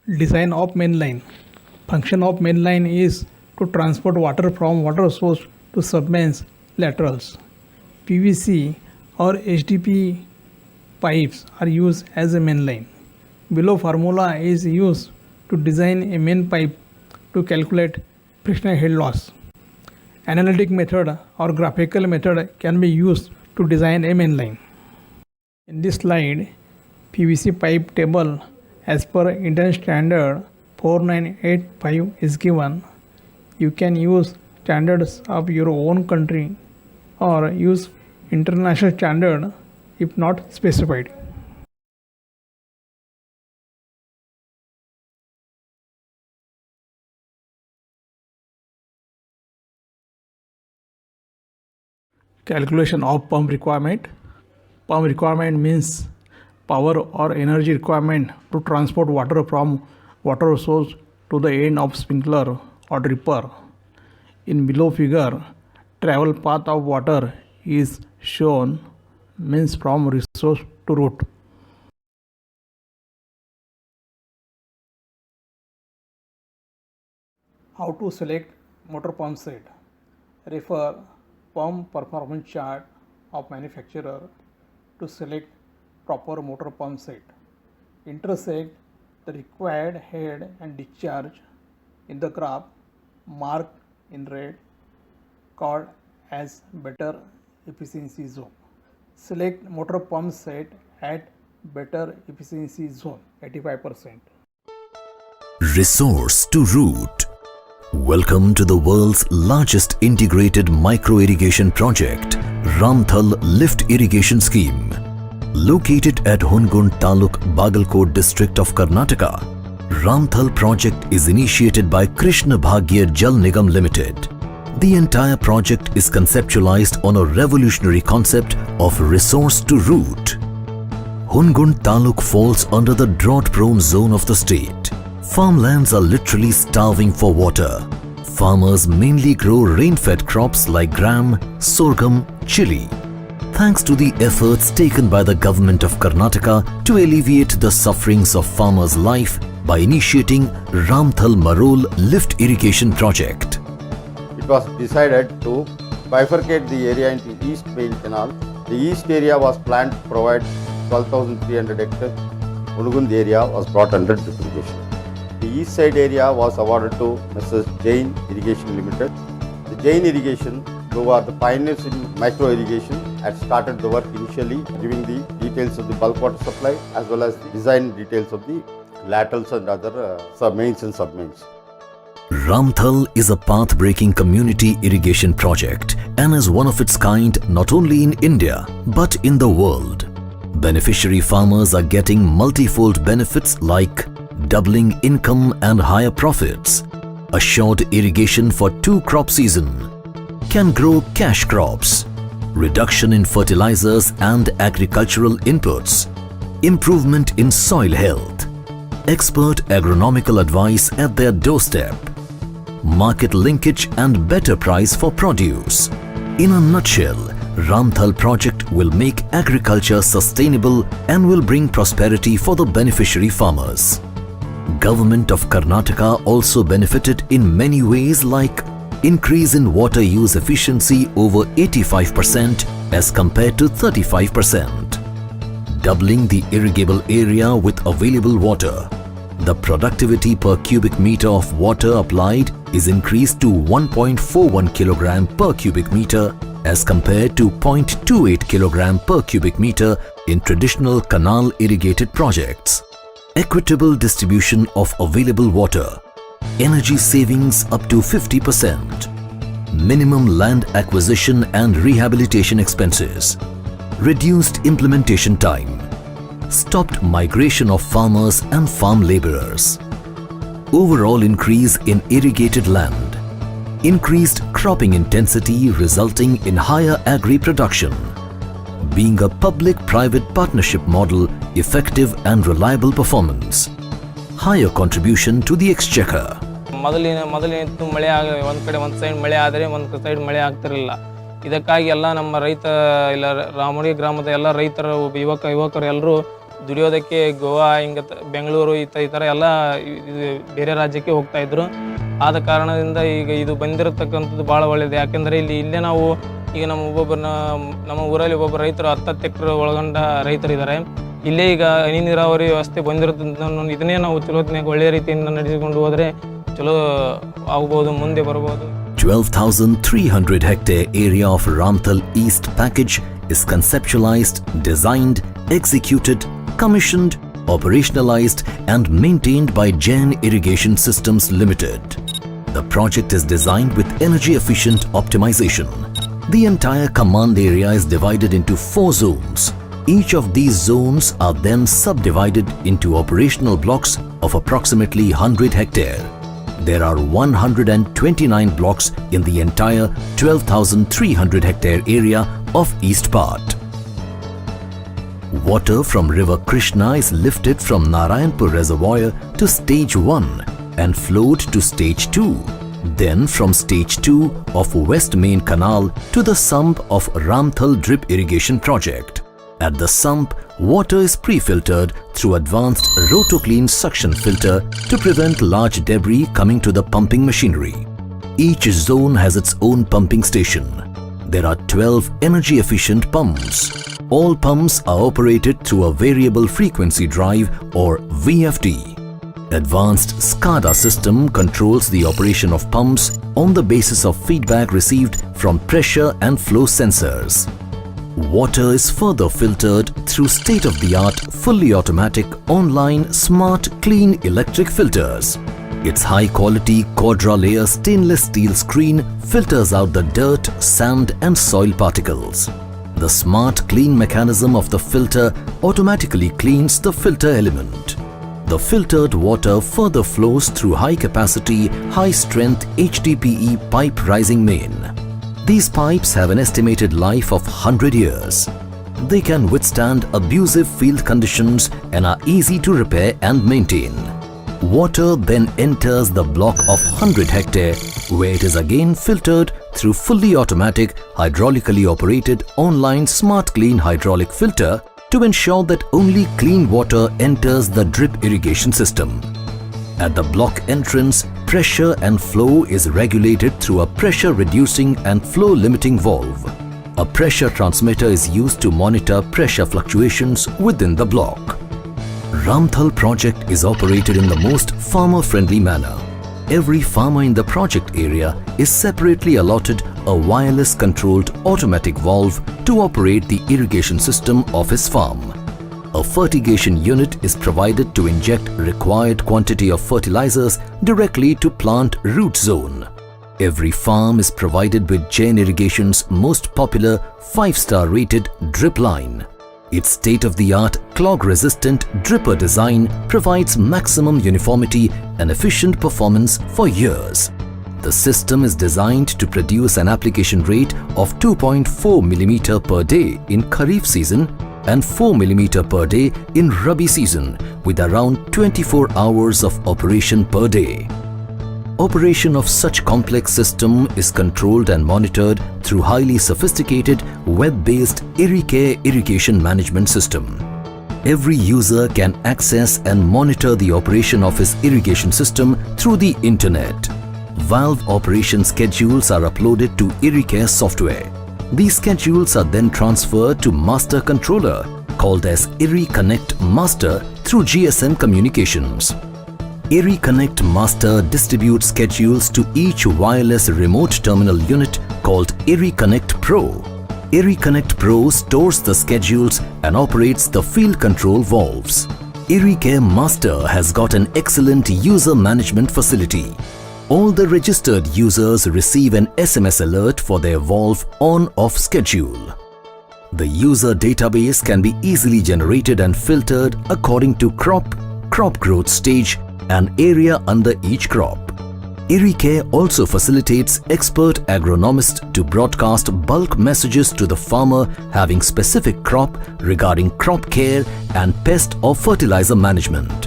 Design of main line. Function of main line is to transport water from water source to submains laterals. PVC or HDPE pipes are used as a main line. Below formula is used to design a main pipe to calculate frictional head loss. Analytic method or graphical method can be used to design a main line. In this slide, PVC pipe table as per Indian standard 4985 is given. You can use standards of your own country or use international standard if not specified. Calculation of pump requirement. Pump requirement means power or energy requirement to transport water from water source to the end of sprinkler or dripper. In below figure, travel path of water is shown, means from resource to root. How to select motor pump set? Refer pump performance chart of manufacturer to select proper motor pump set. Intersect the required head and discharge in the graph marked in red called as better efficiency zone. Select motor pump set at better efficiency zone 85%. Resource to root. Welcome to the world's largest integrated micro irrigation project, Ramthal Lift Irrigation Scheme. Located at Hungund Taluk, Bagalkot district of Karnataka, Ramthal project is initiated by Krishna Bhagya Jal Nigam Limited. The entire project is conceptualized on a revolutionary concept of resource to root. Hungund Taluk falls under the drought-prone zone of the state. Farmlands are literally starving for water. Farmers mainly grow rain-fed crops like gram, sorghum, chili. Thanks to the efforts taken by the government of Karnataka to alleviate the sufferings of farmers' life by initiating Ramthal Marol Lift Irrigation Project. It was decided to bifurcate the area into East Main Canal. The east area was planned to provide 12,300 hectares. Unugund area was brought under irrigation. The east side area was awarded to Mrs. Jain Irrigation Limited. The Jain Irrigation, who are the pioneers in micro irrigation, had started the work initially, giving the details of the bulk water supply as well as the design details of the laterals and other mains and submains. Ramthal is a path-breaking community irrigation project and is one of its kind not only in India but in the world. Beneficiary farmers are getting multifold benefits like doubling income and higher profits, assured irrigation for 2 crop season, can grow cash crops, reduction in fertilizers and agricultural inputs, improvement in soil health, expert agronomical advice at their doorstep, market linkage and better price for produce. In a nutshell, Ramthal project will make agriculture sustainable and will bring prosperity for the beneficiary farmers. Government of Karnataka also benefited in many ways like increase in water use efficiency over 85% as compared to 35%, doubling the irrigable area with available water. The productivity per cubic meter of water applied is increased to 1.41 kilogram per cubic meter as compared to 0.28 kilogram per cubic meter in traditional canal irrigated projects. Equitable distribution of available water, energy savings up to 50%, minimum land acquisition and rehabilitation expenses, reduced implementation time, stopped migration of farmers and farm laborers, overall increase in irrigated land, increased cropping intensity resulting in higher agri-production, being a public-private partnership model, effective and reliable performance, higher contribution to the exchequer. ಮೊದಲಿನ ಮಳೆ ಒಂದು ಕಡೆ ಒಂದು side ಮಳೆ ಆದರೆ ಒಂದು side ಮಳೆ ಆಗ್ತಿರಲಿಲ್ಲ. ಇದಕ್ಕಾಗಿ ಎಲ್ಲ ನಮ್ಮ ರೈತ ಇಲ್ಲ ರಾಮಡಿ ಗ್ರಾಮದ ಎಲ್ಲ ರೈತರು ಯುವಕರು ಎಲ್ಲರೂ ದುಡಿಯೋದಕ್ಕೆ ಗೋವಾ ಹಿಂಗೆ ಬೆಂಗಳೂರು ಈ ಥರ ಎಲ್ಲ ಇದು ಬೇರೆ ರಾಜ್ಯಕ್ಕೆ ಹೋಗ್ತಾಯಿದ್ರು. ಆದ ಕಾರಣದಿಂದ ಈಗ ಇದು ಬಂದಿರತಕ್ಕಂಥದ್ದು ಭಾಳ ಒಳ್ಳೆಯದು. ಯಾಕೆಂದರೆ ಇಲ್ಲೇ ನಾವು ಈಗ ನಮ್ಮ ಊರಲ್ಲಿ ಒಬ್ಬೊಬ್ಬರು ರೈತರು 10 ಎಕರೆ ಒಳಗೊಂಡ ರೈತರಿದ್ದಾರೆ. ಇಲ್ಲೇ ಈಗ ಹನಿ ನೀರಾವರಿ ವ್ಯವಸ್ಥೆ ಬಂದಿರೋದನ್ನು ಇದನ್ನೇ ನಾವು ಚಲೋತ್ನಾಗ ಒಳ್ಳೆಯ ರೀತಿಯಿಂದ ನಡೆಸಿಕೊಂಡು ಹೋದರೆ ಚಲೋ ಆಗ್ಬೋದು, ಮುಂದೆ ಬರ್ಬೋದು. 12,300 hectare area of Ramthal East package is conceptualized, designed, executed, commissioned, operationalized and maintained by Jain Irrigation Systems Limited. The project is designed with energy efficient optimization. The entire command area is divided into 4 zones. Each of these zones are then subdivided into operational blocks of approximately 100 hectare. There are 129 blocks in the entire 12,300 hectare area of east part. Water from river Krishna is lifted from Narayanpur reservoir to stage 1 and flowed to stage 2. Then from stage 2 of West Main Canal to the sump of Ramthal drip irrigation project. At the sump, water is pre-filtered through advanced RotoClean suction filter to prevent large debris coming to the pumping machinery. Each zone has its own pumping station. There are 12 energy efficient pumps. All pumps are operated through a variable frequency drive or VFD. Advanced SCADA system controls the operation of pumps on the basis of feedback received from pressure and flow sensors. Water is further filtered through state-of-the-art, fully automatic, online, smart, clean electric filters. Its high-quality quadra-layer stainless steel screen filters out the dirt, sand and soil particles. The smart clean mechanism of the filter automatically cleans the filter element. The filtered water further flows through high-capacity, high-strength HDPE pipe rising main. These pipes have an estimated life of 100 years. They can withstand abusive field conditions and are easy to repair and maintain. Water then enters the block of 100 hectare where it is again filtered through fully automatic, hydraulically operated online smart clean hydraulic filter to ensure that only clean water enters the drip irrigation system. At the block entrance, pressure and flow is regulated through a pressure reducing and flow limiting valve. A pressure transmitter is used to monitor pressure fluctuations within the block. Ramthal project is operated in the most farmer-friendly manner. Every farmer in the project area is separately allotted a wireless controlled automatic valve to operate the irrigation system of his farm. A fertigation unit is provided to inject required quantity of fertilizers directly to plant root zone. Every farm is provided with Jain Irrigation's most popular 5-star rated drip line. Its state-of-the-art clog-resistant dripper design provides maximum uniformity and efficient performance for years. The system is designed to produce an application rate of 2.4 mm per day in Kharif season and 4 mm per day in Rabi season with around 24 hours of operation per day. Operation of such complex system is controlled and monitored through highly sophisticated web-based IrriCare irrigation management system. Every user can access and monitor the operation of his irrigation system through the internet. Valve operation schedules are uploaded to IrriCare software. These schedules are then transferred to master controller called as IrriConnect Master through GSM communications. IrriConnect Master distributes schedules to each wireless remote terminal unit called IrriConnect Pro. IrriConnect Pro stores the schedules and operates the field control valves. IrriCare Master has got an excellent user management facility. All the registered users receive an SMS alert for their valve on-off schedule. The user database can be easily generated and filtered according to crop growth stage and area under each crop. IrriCare also facilitates expert agronomists to broadcast bulk messages to the farmer having specific crop regarding crop care and pest or fertilizer management.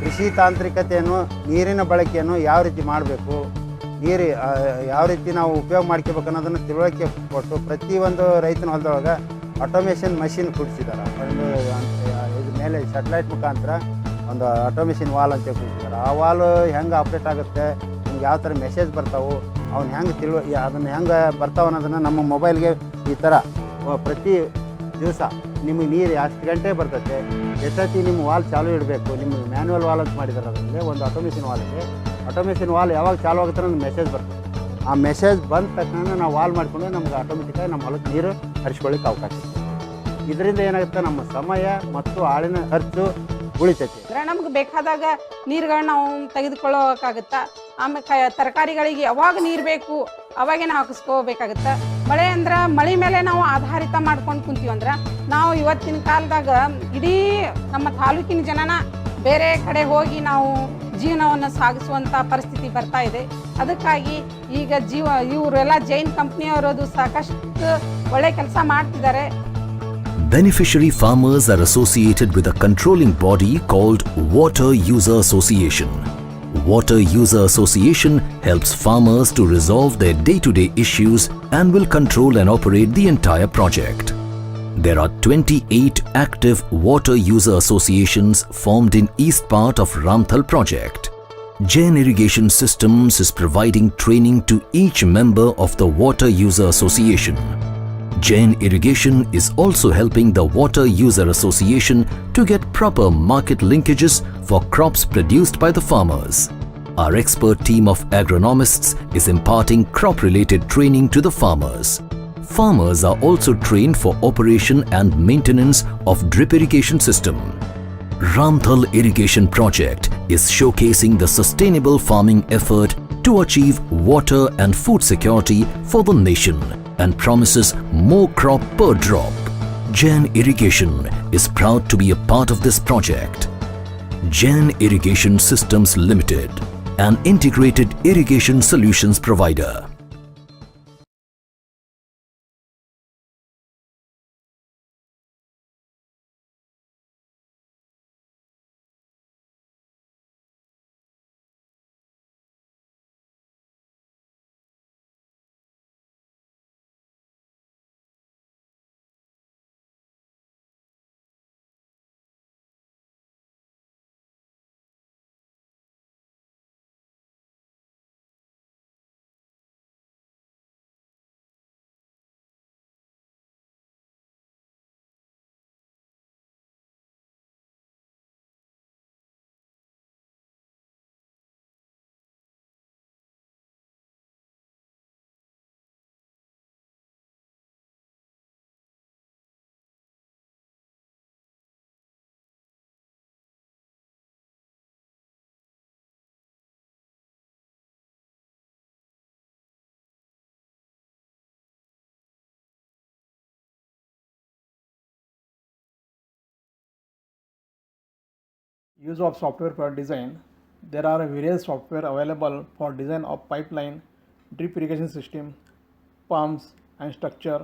ಕೃಷಿ ತಾಂತ್ರಿಕತೆಯನ್ನು ನೀರಿನ ಬಳಕೆಯನ್ನು ಯಾವ ರೀತಿ ಮಾಡಬೇಕು, ನೀರು ಯಾವ ರೀತಿ ನಾವು ಉಪಯೋಗ ಮಾಡ್ಕೋಬೇಕು ಅನ್ನೋದನ್ನು ತಿಳುವಳಿಕೆ ಕೊಟ್ಟು ಪ್ರತಿಯೊಂದು ರೈತನ ಹೊಲದೊಳಗೆ ಆಟೋಮೇಷನ್ ಮಷಿನ್ ಕೊಡಿಸಿದ್ದಾರೆ. ಒಂದು ಇದ್ರ ಮೇಲೆ ಸ್ಯಾಟಲೈಟ್ ಮುಖಾಂತರ ಒಂದು ಆಟೋಮೇಷನ್ ವಾಲ್ ಅಂತ ಕೊಡಿಸಿದ್ದಾರೆ. ಆ ವಾಲ್ ಹೆಂಗೆ ಆಪ್ರೇಟ್ ಆಗುತ್ತೆ, ನಿಮ್ಗೆ ಯಾವ ಥರ ಮೆಸೇಜ್ ಬರ್ತಾವೆ, ಅವ್ನು ಹೆಂಗೆ ಅದನ್ನು ಹೆಂಗೆ ಬರ್ತಾವೆ ಅನ್ನೋದನ್ನು ನಮ್ಮ ಮೊಬೈಲ್ಗೆ ಈ ಥರ ಪ್ರತಿ ದಿವಸ ನಿಮಗೆ ನೀರು ಎಷ್ಟು ಗಂಟೆ ಬರ್ತೈತೆ, ಎಷ್ಟೊತ್ತಿ ನಿಮ್ಮ ವಾಲ್ ಚಾಲು ಇಡಬೇಕು, ನಿಮಗೆ ಮ್ಯಾನ್ಯುವಲ್ ವಾಲ್ ಅಂತ ಮಾಡಿದ್ದಾರೆ. ಅದರಲ್ಲಿ ಒಂದು ಆಟೋಮೇಷನ್ ವಾಲ್ ಇದೆ. ಆಟೋಮೇಷನ್ ವಾಲ್ ಯಾವಾಗ ಚಾಲು ಆಗುತ್ತೆ ಒಂದು ಮೆಸೇಜ್ ಬರ್ತದೆ. ಆ ಮೆಸೇಜ್ ಬಂದ ತಕ್ಷಣ ನಾವು ವಾಲ್ ಮಾಡಿಕೊಂಡ್ರೆ ನಮ್ಗೆ ಆಟೋಮೆಟಿಕ್ಕಾಗಿ ನಮ್ಮ ಹೊಲಕ್ಕೆ ನೀರು ಹರಿಸ್ಕೊಳ್ಳಿಕ್ಕೆ ಅವಕಾಶ ಇದೆ. ಇದರಿಂದ ಏನಾಗುತ್ತೆ, ನಮ್ಮ ಸಮಯ ಮತ್ತು ಆಳಿನ ಖರ್ಚು ಉಳಿತೈತಿ. ನಮ್ಗೆ ಬೇಕಾದಾಗ ನೀರುಗಳನ್ನ ನಾವು ತೆಗೆದುಕೊಳ್ಳೋಕ್ಕಾಗುತ್ತಾ. ಆಮೇಲೆ ತರಕಾರಿಗಳಿಗೆ ಯಾವಾಗ ನೀರು ಬೇಕು ಅವಾಗೇ ನಾವು ಹಾಕಿಸ್ಕೋಬೇಕಾಗುತ್ತೆ. ಮಳೆ ಅಂದ್ರೆ ಮಳೆ ಮೇಲೆ ನಾವು ಆಧಾರಿತ ಮಾಡ್ಕೊಂಡು ಕುಂತೀವಂದ್ರೆ ನಾವು ಇವತ್ತಿನ ಕಾಲದಾಗ ಇಡೀ ನಮ್ಮ ತಾಲೂಕಿನ ಜನನ ಬೇರೆ ಕಡೆ ಹೋಗಿ ನಾವು ಜೀವನವನ್ನು ಸಾಗಿಸುವಂಥ ಪರಿಸ್ಥಿತಿ ಬರ್ತಾ ಇದೆ. ಅದಕ್ಕಾಗಿ ಈಗ ಇವರೆಲ್ಲ ಜೈನ್ ಕಂಪ್ನಿಯವರದು ಸಾಕಷ್ಟು ಒಳ್ಳೆ ಕೆಲಸ ಮಾಡ್ತಿದ್ದಾರೆ. Beneficiary farmers are associated with a controlling body called Water User Association. Water User Association helps farmers to resolve their day-to-day issues and will control and operate the entire project. There are 28 active Water User Associations formed in east part of Ramthal project. Jain Irrigation Systems is providing training to each member of the Water User Association. Jain Irrigation is also helping the Water User Association to get proper market linkages for crops produced by the farmers. Our expert team of agronomists is imparting crop-related training to the farmers. Farmers are also trained for operation and maintenance of drip irrigation system. Ramthal Irrigation Project is showcasing the sustainable farming effort to achieve water and food security for the nation and promises more crop per drop. Jain Irrigation is proud to be a part of this project. Jain Irrigation Systems Limited, an integrated irrigation solutions provider. Use of software for design. There are various software available for design of pipeline, drip irrigation system, pumps and structure.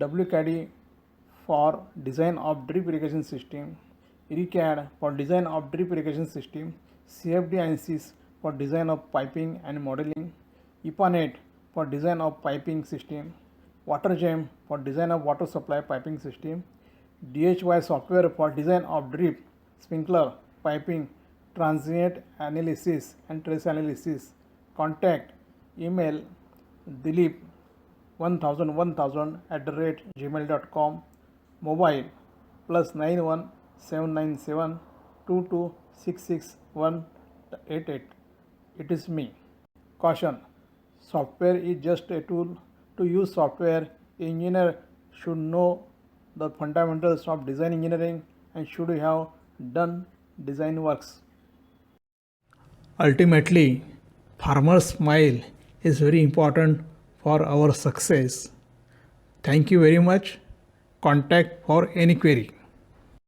WCAD for design of drip irrigation system, ERICAD for design of drip irrigation system, CFD ANSYS for design of piping and modeling, EPANET for design of piping system, WaterGem for design of water supply piping system, DHY software for design of drip, sprinkler, piping, transient analysis and trace analysis. Contact email dilip1000@gmail.com. Mobile +91 797 2266 It is me. Caution: software is just a tool. To use software, engineer should know the fundamentals of design engineering and should have done design works. Ultimately, farmer's smile is very important for our success. Thank you very much. Contact for any query.